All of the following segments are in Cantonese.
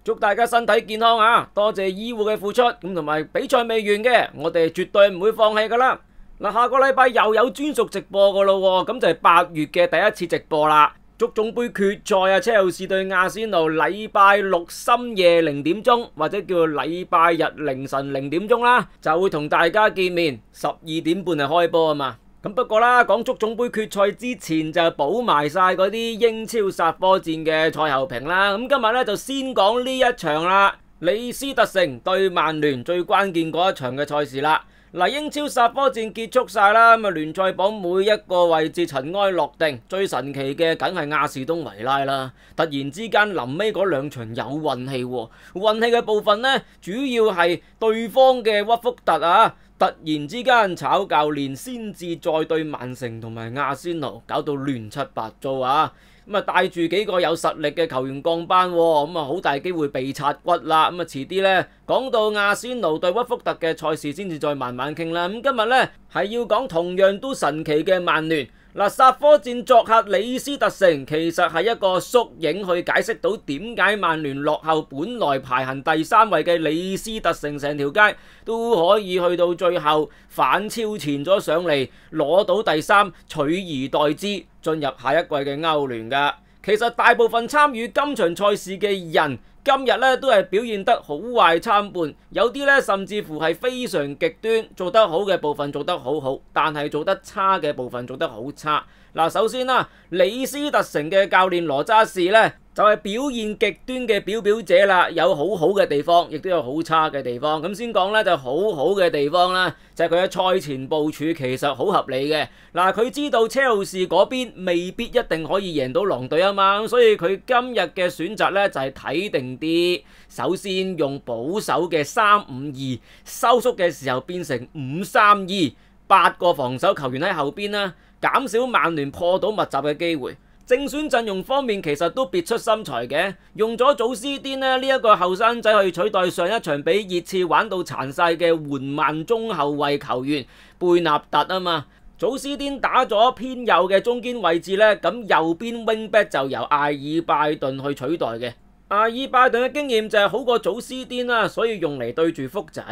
祝大家身體健康啊！多謝醫護嘅付出，咁同埋比賽未完嘅，我哋絕對唔會放棄噶啦。嗱，下個禮拜又有專屬直播噶咯，咁就係8月嘅第一次直播啦。足總盃決賽啊，車路士對亞仙奴，禮拜六深夜0點鐘，或者叫做禮拜日凌晨0點鐘啦，就會同大家見面。12點半係開波啊嘛。咁不過啦，講足總盃決賽之前就補埋晒嗰啲英超殺科戰嘅賽後評啦。咁今日咧就先講呢一場啦，李斯特城對曼聯最關鍵嗰一場嘅賽事啦。嗱，英超殺科戰結束晒啦，咁啊聯賽榜每一個位置塵埃落定，最神奇嘅梗係亞士東維拉啦。突然之間臨尾嗰兩場有運氣喎，運氣嘅部分呢，主要係對方嘅屈福特啊。突然之間炒教練，先至再對曼城同埋亞仙奴搞到亂七八糟啊！咁啊帶住幾個有實力嘅球員降班，咁啊好大機會被拆骨啦！咁啊遲啲呢，講到亞仙奴對屈福特嘅賽事先至再慢慢傾啦。咁今日呢，係要講同樣都神奇嘅曼聯。嗱，殺科戰作客李斯特城，其實係一個縮影去解釋到點解曼聯落後本來排行第3位嘅李斯特城成條街都可以去到最後反超前咗上嚟，攞到第3，取而代之進入下一季嘅歐聯㗎。其實大部分參與今場賽事嘅人，今日咧都係表現得好壞參半，有啲咧甚至乎係非常極端，做得好嘅部分做得好好，但係做得差嘅部分做得好差。嗱，首先啦，李斯特城嘅教練羅渣士咧就係表現極端嘅表者啦，有好好嘅地方，亦都有好差嘅地方。咁先講咧就好好嘅地方啦，就係佢嘅賽前部署其實好合理嘅。嗱，佢知道車路士嗰邊未必一定可以贏到狼隊啊嘛，所以佢今日嘅選擇咧就係睇定啲，首先用保守嘅3-5-2，收縮嘅時候變成5-3-2， 8個防守球員喺後邊啦，減少曼聯破到密集嘅機會。正選陣容方面其實都別出心裁嘅，用咗祖斯甸呢一個後生仔去取代上一場俾熱刺玩到殘晒嘅緩慢中後衛球員貝納特啊嘛。祖斯甸打咗偏右嘅中堅位置呢，咁右邊 wingback 就由艾爾拜頓去取代嘅。艾爾拜頓嘅經驗就係好過祖斯甸啦，所以用嚟對住福仔，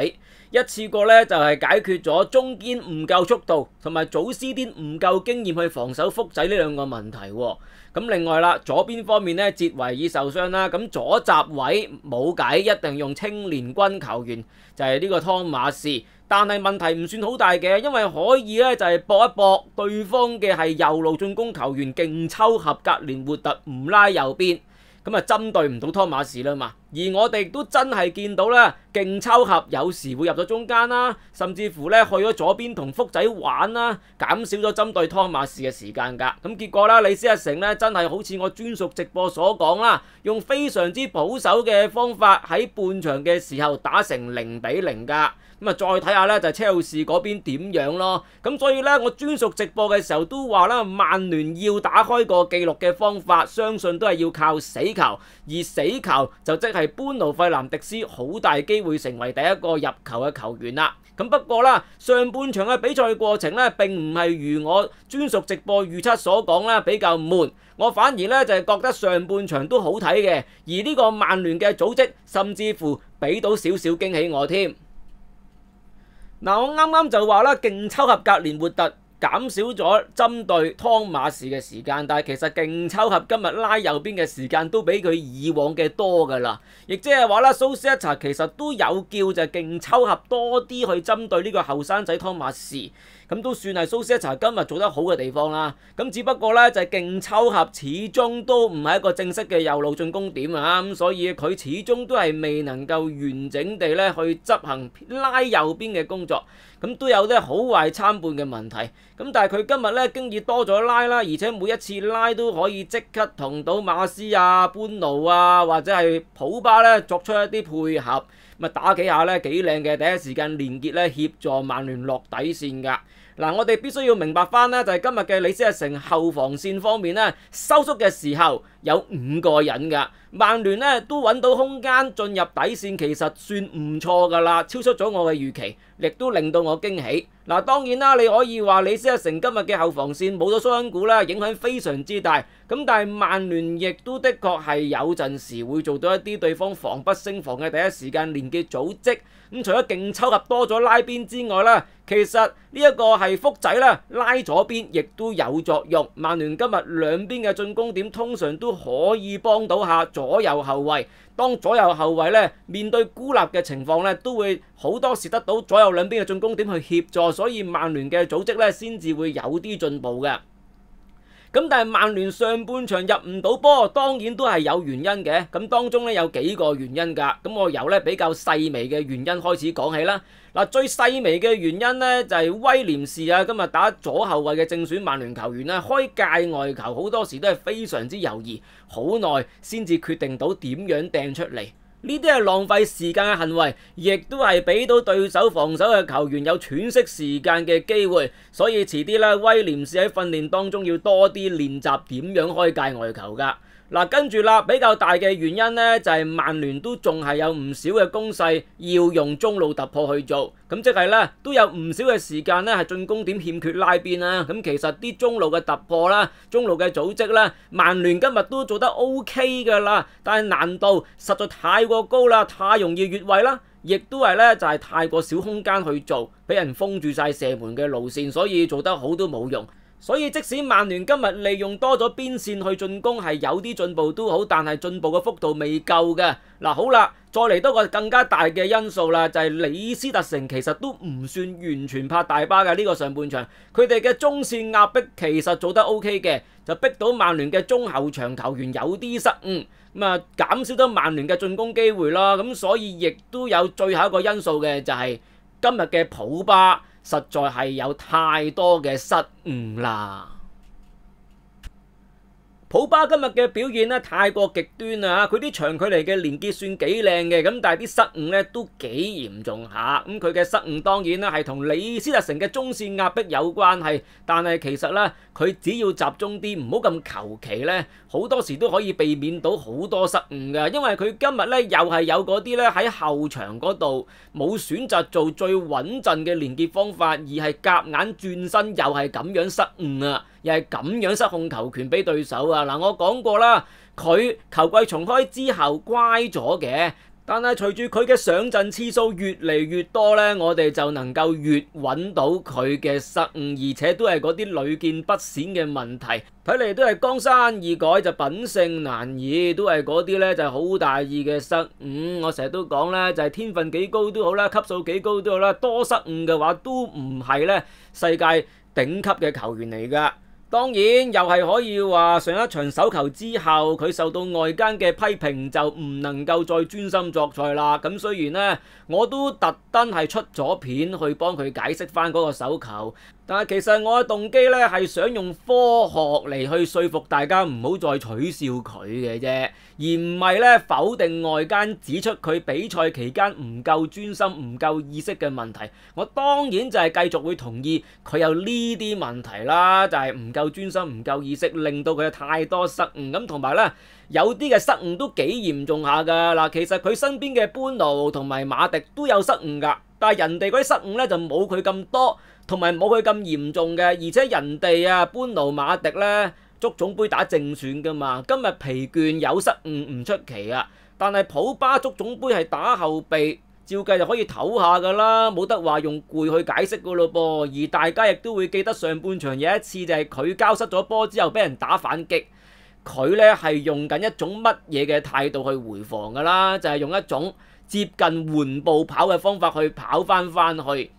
一次過咧就係解決咗中堅唔夠速度同埋祖斯甸唔夠經驗去防守福仔呢兩個問題。咁另外啦，左邊方面咧，哲維爾受傷啦，咁左閘位冇計，一定用青年軍球員，就係呢個湯馬士。但係問題唔算好大嘅，因為可以咧就係搏一搏對方嘅係右路進攻球員勁抽合格連活特唔拉右邊。咁啊，針對唔到湯馬士啦嘛，而我哋都真係見到啦，勁抽合有時會入咗中間啦，甚至乎咧去咗左邊同福仔玩啦，減少咗針對湯馬士嘅時間㗎。咁結果啦，李斯特城咧真係好似我專屬直播所講啦，用非常之保守嘅方法喺半場嘅時候打成0-0㗎。咁啊，再睇下咧就係車路士嗰邊點樣咯。咁所以咧，我專屬直播嘅時候都話啦，曼聯要打開個紀錄嘅方法，相信都係要靠死球，而死球就即係班奴費南迪斯好大機會成為第一個入球嘅球員啦。咁不過啦，上半場嘅比賽過程咧並唔係如我專屬直播預測所講啦，比較悶。我反而咧就係覺得上半場都好睇嘅，而呢個曼聯嘅組織甚至乎俾到少少驚喜我添。嗱，我啱啱就話啦，勁抽合格連活特減少咗針對湯馬士嘅時間，但係其實勁抽合今日拉右邊嘅時間都比佢以往嘅多㗎啦，亦即係話啦，蘇斯一查其實都有叫就係勁抽合多啲去針對呢個後生仔湯馬士。咁都算係蘇斯一查今日做得好嘅地方啦。咁只不過咧就係勁抽合始終都唔係一個正式嘅右路進攻點啊，咁所以佢始終都係未能夠完整地咧去執行拉右邊嘅工作。咁都有啲好壞參半嘅問題。咁但係佢今日咧經已多咗拉啦，而且每一次拉都可以即刻同到馬斯啊、班奴啊或者係普巴咧作出一啲配合，咁啊打幾下咧幾靚嘅第一時間連結咧協助曼聯落底線㗎。嗱，我哋必須要明白翻咧，就係今日嘅李斯特城後防線方面咧，收縮嘅時候有5個人㗎。曼聯呢都揾到空間進入底線，其實算唔錯㗎啦，超出咗我嘅預期，亦都令到我驚喜。嗱，當然啦，你可以話李斯特城今日嘅後防線冇咗蘇恩古啦，影響非常之大。咁但係曼聯亦都的確係有陣時會做到一啲對方防不勝防嘅第一時間連結組織。咁除咗勁抽合多咗拉邊之外啦，其實呢一個係福仔啦，拉左邊亦都有作用。曼聯今日兩邊嘅進攻點通常都可以幫到下左右後衛。當左右後衛咧面對孤立嘅情況咧，都會好多時得到左右兩邊嘅進攻點去協助，所以曼聯嘅組織咧先至會有啲進步嘅。咁但係曼聯上半場入唔到波，當然都係有原因嘅。咁當中咧有幾個原因㗎。咁我由咧比較細微嘅原因開始講起啦。嗱，最細微嘅原因咧就係威廉士啊，今日打左後衛嘅正選曼聯球員啦，開界外球好多時都係非常之猶豫，好耐先至決定到點樣掟出嚟。呢啲係浪費時間嘅行為，亦都係俾到對手防守嘅球員有喘息時間嘅機會，所以遲啲咧，威廉士喺訓練當中要多啲練習點樣開界外球㗎。嗱，跟住啦，比較大嘅原因呢，就係曼聯都仲係有唔少嘅攻勢要用中路突破去做，咁即係呢，都有唔少嘅時間呢係進攻點欠缺拉邊啦。咁其實啲中路嘅突破啦、中路嘅組織啦，曼聯今日都做得 OK 㗎啦，但係難度實在太過高啦，太容易越位啦，亦都係呢，就係太過少空間去做，俾人封住晒射門嘅路線，所以做得好都冇用。所以即使曼聯今日利用多咗邊線去進攻係有啲進步都好，但係進步嘅幅度未夠嘅。嗱，好啦，再嚟多個更加大嘅因素啦，就係李斯特城其實都唔算完全拍大巴嘅呢個上半場，佢哋嘅中線壓迫其實做得 OK 嘅，就逼到曼聯嘅中後場球員有啲失誤，咁啊減少咗曼聯嘅進攻機會啦。咁所以亦都有最後一個因素嘅，就係今日嘅普巴實在係有太多嘅失誤啦。普巴今日嘅表現咧太過極端啦，佢啲長距離嘅連結算幾靚嘅，咁但係啲失誤咧都幾嚴重下。咁佢嘅失誤當然啦係同李斯特城嘅中線壓迫有關係，但係其實咧佢只要集中啲，唔好咁求其咧，好多時都可以避免到好多失誤嘅。因為佢今日咧又係有嗰啲咧喺後場嗰度冇選擇做最穩陣嘅連結方法，而係夾硬轉身又係咁樣失誤啊！又係咁樣失控球權俾對手啊！嗱，我講過啦，佢球季重開之後乖咗嘅，但係隨住佢嘅上陣次數越嚟越多呢，我哋就能夠越揾到佢嘅失誤，而且都係嗰啲屢見不鮮嘅問題。睇嚟都係江山易改就品性難移，都係嗰啲呢就好大意嘅失誤。我成日都講啦，就係天分幾高都好啦，級數幾高都好啦，多失誤嘅話都唔係呢世界頂級嘅球員嚟㗎。當然又係可以話上一場手球之後佢受到外間嘅批評，就唔能夠再專心作賽啦。咁雖然呢，我都特登係出咗片去幫佢解釋翻嗰個手球，但係其實我嘅動機呢係想用科學嚟去說服大家唔好再取笑佢嘅啫，而唔係呢否定外間指出佢比賽期間唔夠專心、唔夠意識嘅問題。我當然就係繼續會同意佢有呢啲問題啦，就係唔夠專心、唔夠意識，令到佢有太多失誤咁，同埋呢，有啲嘅失誤都幾嚴重下㗎嗱。其實佢身邊嘅班奴同埋馬迪都有失誤㗎，但係人哋嗰啲失誤呢就冇佢咁多，同埋冇佢咁嚴重嘅。而且人哋啊班奴馬迪呢足總杯打正選㗎嘛，今日疲倦有失誤唔出奇啊。但係普巴足總杯係打後備，照計就可以唞下㗎啦，冇得話用攰去解釋㗎咯噃。而大家亦都會記得上半場有一次就係佢交失咗波之後俾人打反擊，佢呢係用緊一種乜嘢嘅態度去回防㗎啦？就係用一種接近緩步跑嘅方法去跑翻去，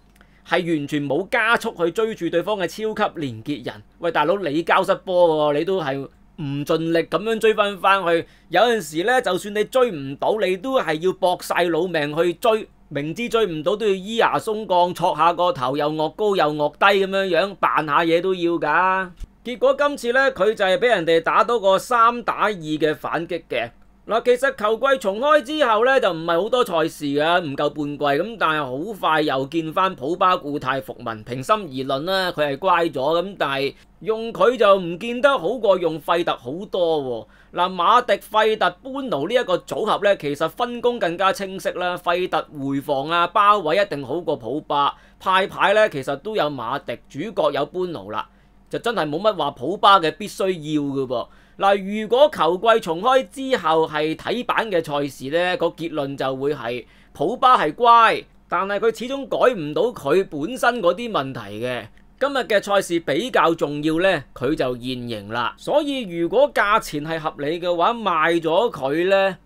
係完全冇加速去追住對方嘅超級連結人。喂，大佬，你交失波喎，你都係唔盡力咁樣追翻去。有陣時呢，就算你追唔到，你都係要搏晒老命去追，明知追唔到都要咿牙鬆降，戳下個頭，又惡高又惡低咁樣扮下嘢都要㗎。結果今次呢，佢就係俾人哋打到個3打2嘅反擊嘅。嗱，其實球季重開之後咧，就唔係好多賽事嘅，唔夠半季咁，但係好快又見翻普巴固態復民。平心而論啦，佢係乖咗咁，但係用佢就唔見得好過用費特好多喎。嗱，馬迪、費特、班奴呢一個組合咧，其實分工更加清晰啦。費特回防啊、包位一定好過普巴，派牌咧其實都有馬迪，主角有班奴啦，就真係冇乜話普巴嘅必須要嘅噃。嗱，如果球季重開之後係睇板嘅賽事呢，個結論就會係普巴係乖，但係佢始終改唔到佢本身嗰啲問題嘅。今日嘅賽事比較重要呢，佢就現形啦。所以如果價錢係合理嘅話，賣咗佢呢，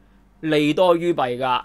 利多於弊㗎。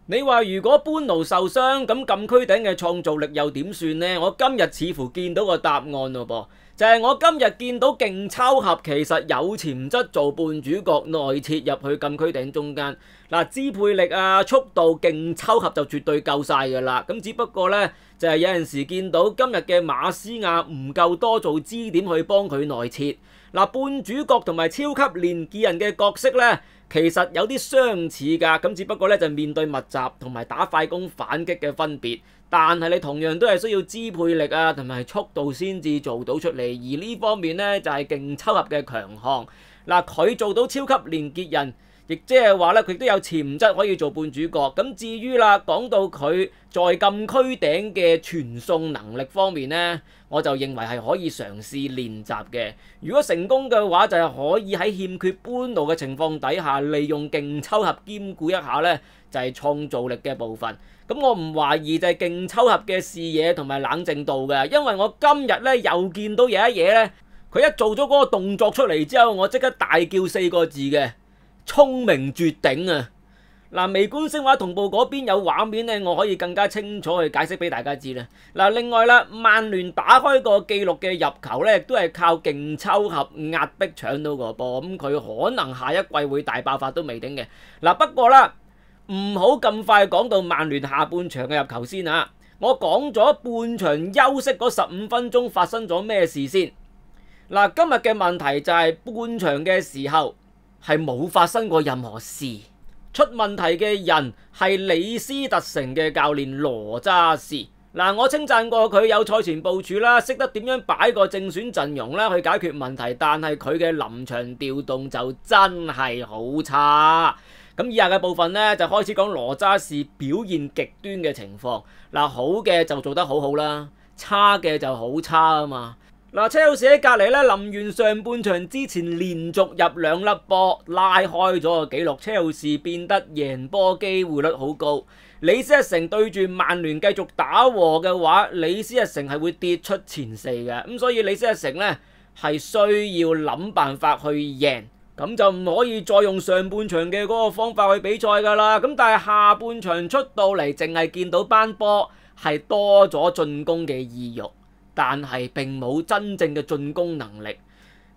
你話如果班奴受傷，咁禁區頂嘅創造力又點算呢？我今日似乎見到個答案咯噃。就係我今日見到勁抽合其實有潛質做半主角內切入去禁區頂中間。嗱，支配力啊、速度、勁抽合就絕對夠晒㗎啦。咁只不過呢，就係有陣時見到今日嘅馬斯亞唔夠多做支點去幫佢內切。嗱，半主角同埋超級連結人嘅角色呢，其實有啲相似㗎。咁只不過呢，就面對密集同埋打快攻反擊嘅分別。但係你同樣都係需要支配力啊，同埋速度先至做到出嚟，而呢方面呢，就係勁抽合嘅強項。嗱，佢做到超級連結人，亦即係話咧，佢都有潛質可以做半主角。咁至於啦，講到佢在禁區頂嘅傳送能力方面呢，我就認為係可以嘗試練習嘅。如果成功嘅話，就係可以喺欠缺班奴嘅情況底下，利用勁抽合兼顧一下呢，就係創造力嘅部分。咁我唔懷疑就係勁抽合嘅視野同埋冷靜度嘅，因為我今日咧又見到有一嘢咧，佢一做咗嗰個動作出嚟之後，我即刻大叫4個字嘅聰明絕頂啊！嗱，微觀聲畫同步嗰邊有畫面咧，我可以更加清楚去解釋俾大家知啦。嗱，另外啦，曼聯打開個紀錄嘅入球咧，亦都係靠勁抽合壓迫搶到個波，咁佢可能下一季會大爆發都未定嘅。嗱，不過啦，唔好咁快講到曼聯下半場嘅入球先啊！我講咗半場休息嗰15分鐘發生咗咩事先。嗱，今日嘅問題就係半場嘅時候係冇發生過任何事，出問題嘅人係李斯特城嘅教練羅渣士。嗱，我稱讚過佢有賽前部署啦，識得點樣擺個正選陣容啦去解決問題，但係佢嘅臨場調動就真係好差。咁以下嘅部分呢，就開始講羅渣士表現極端嘅情況。嗱，好嘅就做得好好啦，差嘅就好差啊嘛。嗱，車路士喺隔離呢，臨完上半場之前連續入2粒波，拉開咗個紀錄，車路士變得贏波機會率好高。李斯特城對住曼聯繼續打和嘅話，李斯特城係會跌出前4嘅，咁所以李斯特城呢，係需要諗辦法去贏。咁就唔可以再用上半場嘅嗰個方法去比賽㗎啦。咁但係下半場出到嚟，淨係見到班波係多咗進攻嘅意欲，但係並冇真正嘅進攻能力。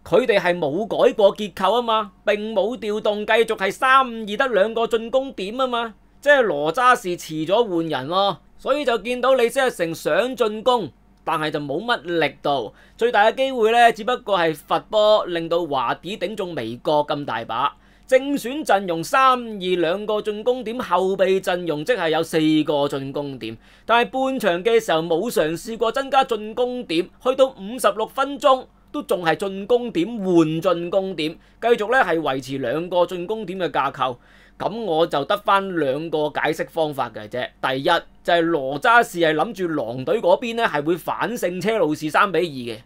佢哋係冇改過結構啊嘛，並冇調動，繼續係3-5-2得2個進攻點啊嘛。即係羅渣士遲咗換人咯，所以就見到李斯特城想進攻，但係就冇乜力度，最大嘅機會呢，只不過係罰波，令到華迪頂中微角咁大把。正選陣容3-2-2個進攻點，後備陣容即係有4個進攻點，但係半場嘅時候冇嘗試過增加進攻點，去到56分鐘都仲係進攻點換進攻點，繼續呢係維持2個進攻點嘅架構。咁我就得翻2個解釋方法嘅啫。第一就係羅渣士係諗住狼隊嗰邊咧係會反勝車路士3-2嘅。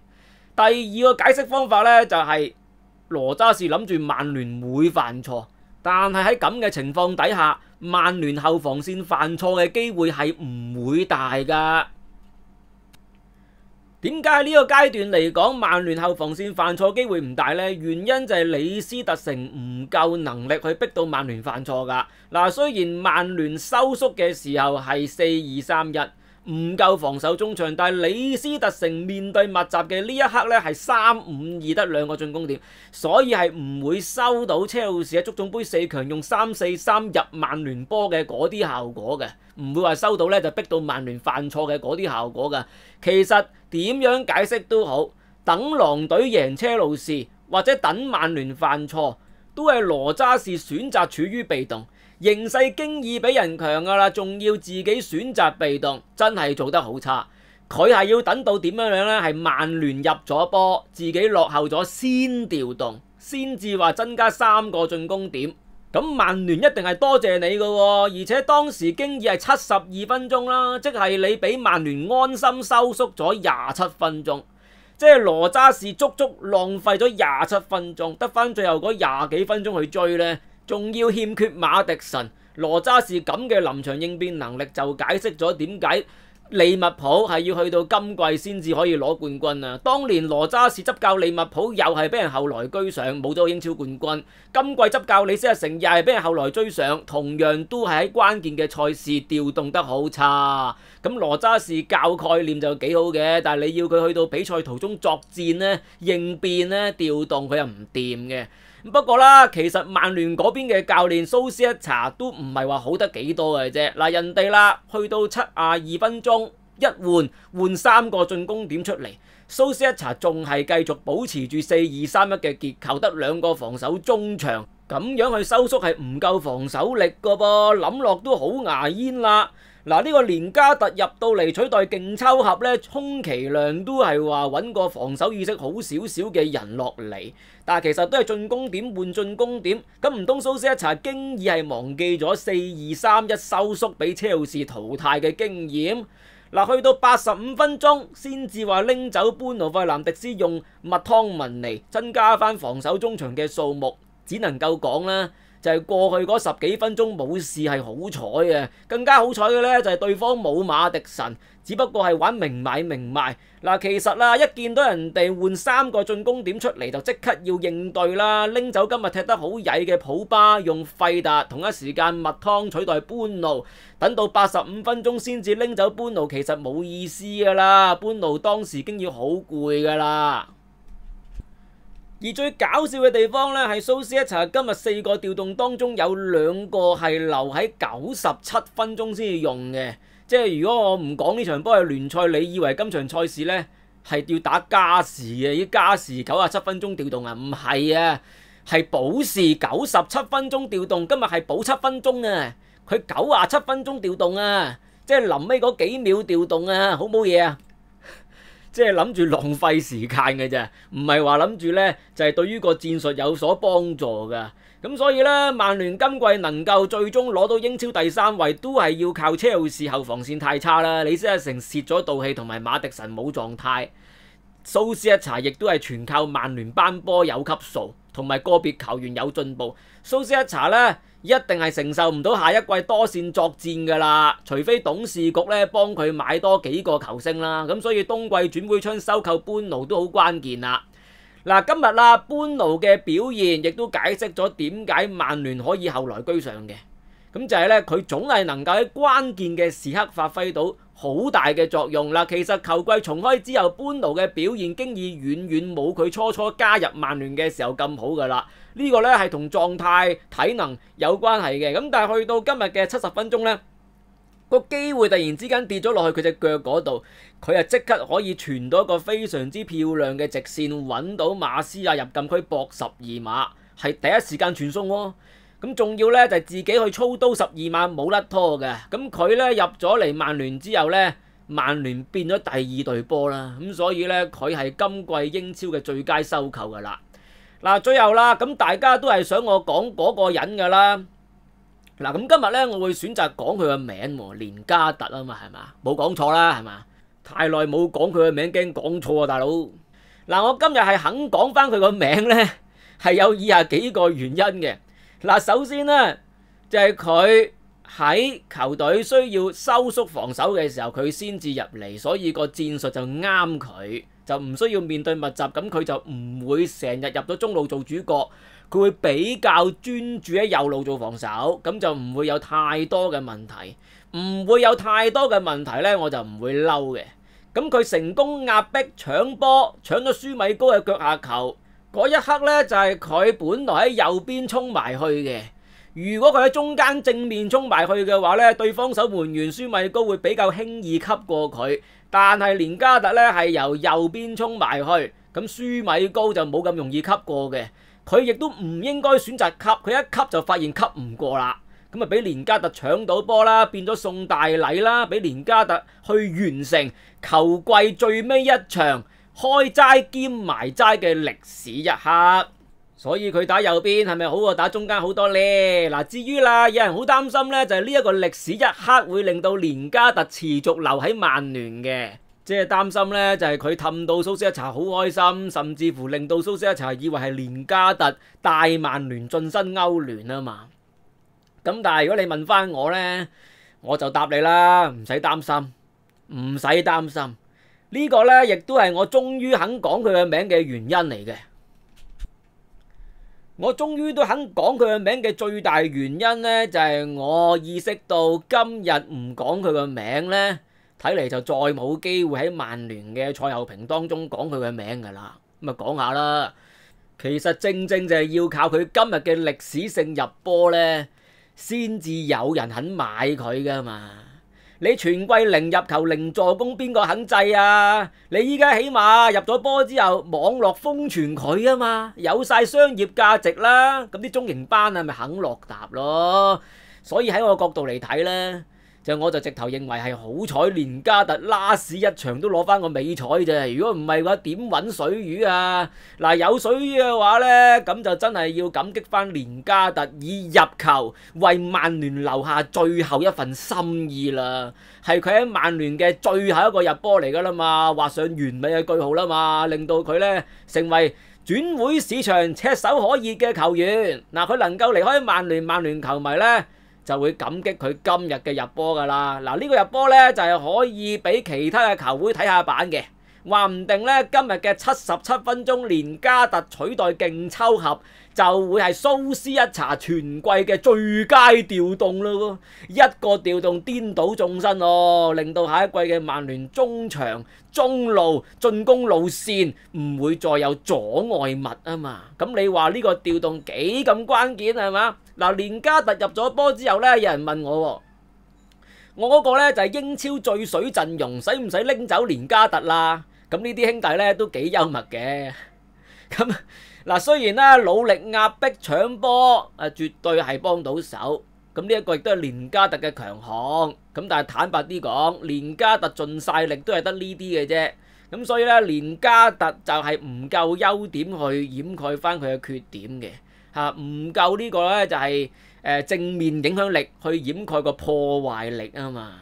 第二個解釋方法呢，就係羅渣士諗住曼聯會犯錯，但係喺咁嘅情況底下，曼聯後防線犯錯嘅機會係唔會大噶。點解呢個階段嚟講，曼聯後防線犯錯機會唔大呢？原因就係李斯特城唔夠能力去逼到曼聯犯錯噶。嗱，雖然曼聯收縮嘅時候係4-2-3-1，唔夠防守中場，但係李斯特城面對密集嘅呢一刻呢，係3-5-2得2個進攻點，所以係唔會收到車路士喺足總杯4強用3-4-3入曼聯波嘅嗰啲效果嘅，唔會話收到呢就逼到曼聯犯錯嘅嗰啲效果噶。其實點樣解釋都好，等狼隊贏車路士或者等曼聯犯錯，都係羅渣士選擇處於被動，形勢經已比人強噶啦，仲要自己選擇被動，真係做得好差。佢係要等到點樣樣呢？係曼聯入咗波，自己落後咗先調動，先至話增加3個進攻點。咁曼聯一定係多謝你噶，而且當時經已係72分鐘啦，即係你俾曼聯安心收縮咗27分鐘，即係羅渣士足足浪費咗27分鐘，得翻最後嗰20幾分鐘去追呢，仲要欠缺馬迪臣。羅渣士咁嘅臨場應變能力就解釋咗點解利物浦係要去到今季先至可以攞冠軍啊！當年羅渣士執教利物浦又係俾人後來居上，冇咗英超冠軍。今季執教李斯特城又係俾人後來追上，同樣都係喺關鍵嘅賽事調動得好差。咁羅渣士教概念就幾好嘅，但係你要佢去到比賽途中作戰呢、應變呢、調動佢又唔掂嘅。不過啦，其實曼聯嗰邊嘅教練蘇斯一查都唔係話好得幾多嘅啫。嗱，人哋啦，去到72分鐘一換3個進攻點出嚟，蘇斯一查仲係繼續保持住4-2-3-1嘅結構，得2個防守中場，咁樣去收縮係唔夠防守力個噃，諗落都好牙煙啦。嗱，呢個連加特入到嚟取代勁抽合呢，充其量都係話揾個防守意識好少少嘅人落嚟，但係其實都係進攻點換進攻點，咁唔通蘇斯一查經已係忘記咗4-2-3-1收縮俾車路士淘汰嘅經驗？嗱，去到85分鐘先至話拎走班奴費南迪斯，用麥湯文尼增加翻防守中場嘅數目，只能夠講啦。就係過去嗰10幾分鐘冇事係好彩嘅，更加好彩嘅呢，就係對方冇馬迪臣，只不過係玩明買明賣。嗱，其實啦，一見到人哋換3個進攻點出嚟，就即刻要應對啦，拎走今日踢得好曳嘅普巴，用費達，同一時間麥湯取代班奴，等到85分鐘先至拎走班奴，其實冇意思噶啦，班奴當時已經要好攰噶啦。而最搞笑嘅地方呢，係蘇斯一查今日4個調動當中有2個係留喺97分鐘先至用嘅，即係如果我唔講呢場波係聯賽，你以為今場賽事呢係要打加時嘅？依加時97分鐘調動啊？唔係啊，係補時97分鐘調動，今日係補7分鐘啊，佢97分鐘調動啊，即係臨尾嗰幾秒調動啊，好冇嘢啊！即係諗住浪費時間嘅啫，唔係話諗住呢就係對於個戰術有所幫助噶。咁所以呢，曼聯今季能夠最終攞到英超第3位，都係要靠車路士後防線太差啦。李斯特城泄咗道氣，同埋馬迪臣冇狀態。蘇斯一查亦都係全靠曼聯班波有級數，同埋個別球員有進步。蘇斯一查呢，一定係承受唔到下一季多線作戰噶啦，除非董事局咧幫佢買多幾個球星啦。咁所以冬季轉會窗收購班奴都好關鍵啦。嗱，今日啦，班奴嘅表現亦都解釋咗點解曼聯可以後來居上嘅。咁就係咧，佢總係能夠喺關鍵嘅時刻發揮到好大嘅作用啦。其實球季重開之後，班奴嘅表現經已遠遠冇佢初初加入曼聯嘅時候咁好噶啦。呢個咧係同狀態、體能有關係嘅。咁但係去到今日嘅70分鐘呢，個機會突然之間跌咗落去佢隻腳嗰度，佢啊即刻可以傳到一個非常之漂亮嘅直線，揾到馬斯亞入禁區搏12碼，係第一時間傳送喎。咁仲要咧就係自己去操刀12碼冇甩拖嘅。咁佢咧入咗嚟曼聯之後咧，曼聯變咗第2隊波啦。咁所以咧佢係今季英超嘅最佳收購噶啦。嗱，最後啦，咁大家都係想我講嗰個人噶啦。嗱，咁今日咧我會選擇講佢個名喎，連加特啊嘛，係嘛？冇講錯啦，係嘛？太耐冇講佢個名，驚講錯啊，大佬。嗱，我今日係肯講翻佢個名咧，係有以下幾個原因嘅。嗱，首先呢，就係佢喺球隊需要收縮防守嘅時候，佢先至入嚟，所以個戰術就啱佢，就唔需要面對密集，咁佢就唔會成日入到中路做主角，佢會比較專注喺右路做防守，咁就唔會有太多嘅問題，唔會有太多嘅問題呢，我就唔會嬲嘅。咁佢成功壓迫搶波，搶咗舒米高嘅腳下球。嗰一刻呢，就係佢本來喺右邊衝埋去嘅，如果佢喺中間正面衝埋去嘅話呢，對方守門員舒米高會比較輕易吸過佢，但係連加特呢係由右邊衝埋去，咁舒米高就冇咁容易吸過嘅。佢亦都唔應該選擇吸，佢一吸就發現吸唔過啦，咁啊俾連加特搶到波啦，變咗送大禮啦，俾連加特去完成球季最尾一場開齋兼埋齋嘅歷史一刻。所以佢打右邊係咪好過打中間好多呢？嗱，至於啦，有人好擔心呢，就係呢一個歷史一刻會令到連加特持續留喺曼聯嘅，即係擔心呢，就係佢氹到蘇斯克查好開心，甚至乎令到蘇斯克查以為係連加特帶曼聯晉身歐聯啊嘛。咁但係如果你問翻我呢，我就答你啦，唔使擔心，唔使擔心。呢個呢，亦都係我終於肯講佢嘅名嘅原因嚟嘅。我終於都肯講佢嘅名嘅最大原因呢，就係我意識到今日唔講佢嘅名呢，睇嚟就再冇機會喺曼聯嘅賽後評當中講佢嘅名噶啦。咁啊講下啦，其實正正就係要靠佢今日嘅歷史性入波呢，先至有人肯買佢噶嘛。你全季零入球零助攻，邊個肯制啊？你依家起碼入咗波之後，網絡瘋傳佢啊嘛，有晒商業價值啦。咁啲中型班啊，咪肯落搭咯。所以喺我角度嚟睇呢，我就直頭認為係好彩連加特拉屎一場都攞翻個美彩啫。如果唔係嘅話，點揾水魚啊？嗱，有水魚嘅話呢，咁就真係要感激翻連加特以入球為曼聯留下最後一份心意啦。係佢喺曼聯嘅最後一個入波嚟噶啦嘛，畫上完美嘅句號啦嘛，令到佢呢成為轉會市場炙手可熱嘅球員。嗱，佢能夠離開曼聯，曼聯球迷呢就會感激佢今日嘅入波噶啦。嗱，呢個入波呢就係可以俾其他嘅球會睇下版嘅，話唔定呢今日嘅77分鐘連加特取代勁抽合就會係蘇斯一查全季嘅最佳調動咯，一個調動顛倒眾生哦，令到下一季嘅曼聯中場中路進攻路線唔會再有阻礙物啊嘛。咁你話呢個調動幾咁關鍵係嘛？嗱，連加特入咗波之後呢，有人問我嗰個呢就係英超最水陣容，使唔使拎走連加特啦？咁呢啲兄弟呢都幾幽默嘅。咁嗱，雖然啦，努力壓迫搶波絕對係幫到手。咁呢一個亦都係連加特嘅強項。咁但係坦白啲講，連加特盡晒力都係得呢啲嘅啫。咁所以呢，連加特就係唔夠優點去掩蓋翻佢嘅缺點嘅。唔夠呢個呢，就係正面影響力去掩蓋個破壞力啊嘛。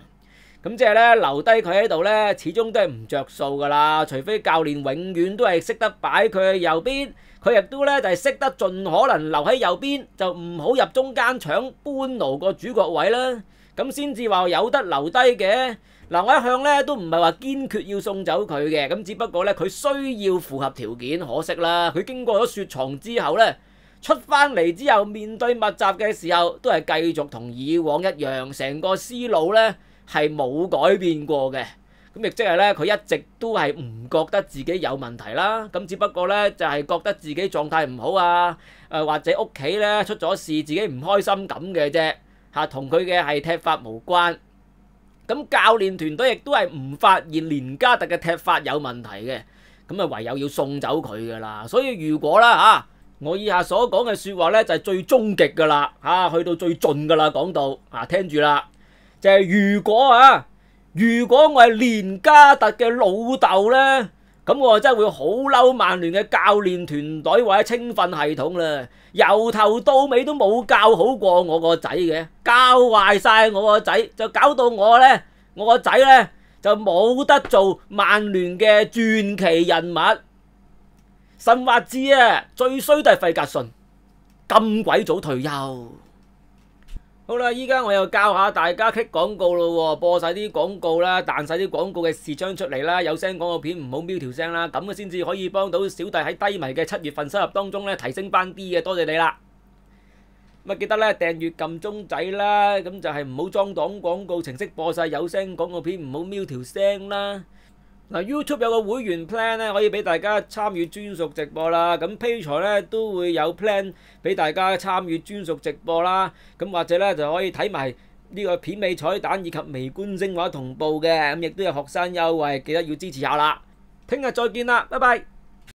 咁即係呢，留低佢喺度呢，始終都係唔着數噶啦。除非教練永遠都係識得擺佢去右邊，佢亦都呢就係識得盡可能留喺右邊，就唔好入中間搶班奴個主角位啦。咁先至話有得留低嘅。嗱，我一向呢都唔係話堅決要送走佢嘅，咁只不過呢，佢需要符合條件，可惜啦，佢經過咗雪藏之後呢，出翻嚟之後面對密集嘅時候，都係繼續同以往一樣，成個思路呢係冇改變過嘅。咁亦即係呢，佢一直都係唔覺得自己有問題啦。咁只不過呢，就係覺得自己狀態唔好啊，或者屋企呢出咗事，自己唔開心咁嘅啫。同佢嘅係踢法無關。咁教練團隊亦都係唔發現連加特嘅踢法有問題嘅，咁啊唯有要送走佢噶啦。所以如果啦我以下所講嘅說話呢，就係最終極噶啦，去到最盡噶啦，講到聽住啦，就係如果我係連加特嘅老豆呢，咁我真係會好嬲曼聯嘅教練團隊或者青訓系統啦，由頭到尾都冇教好過我個仔嘅，教壞晒我個仔，就搞到我個仔呢就冇得做曼聯嘅傳奇人物。甚或之最衰都係費格遜，咁鬼早退休。好啦，依家我又教下大家 click 廣告咯，播晒啲廣告啦，彈晒啲廣告嘅視窗出嚟啦，有聲廣告片唔好瞄條聲啦，咁先至可以幫到小弟喺低迷嘅7月份收入當中咧提升翻啲嘅，多謝你啦。咁記得咧訂閱撳鐘仔啦，咁就係唔好裝檔廣告程式，播晒有聲廣告片，唔好瞄條聲啦。YouTube 有個會員 plan 咧，可以俾大家參與專屬直播啦。咁 Patreon 咧都會有 plan 俾大家參與專屬直播啦。咁或者咧就可以睇埋呢個片尾彩蛋以及微觀精華同步嘅。咁亦都有學生優惠，記得要支持下啦。聽日再見啦，拜拜。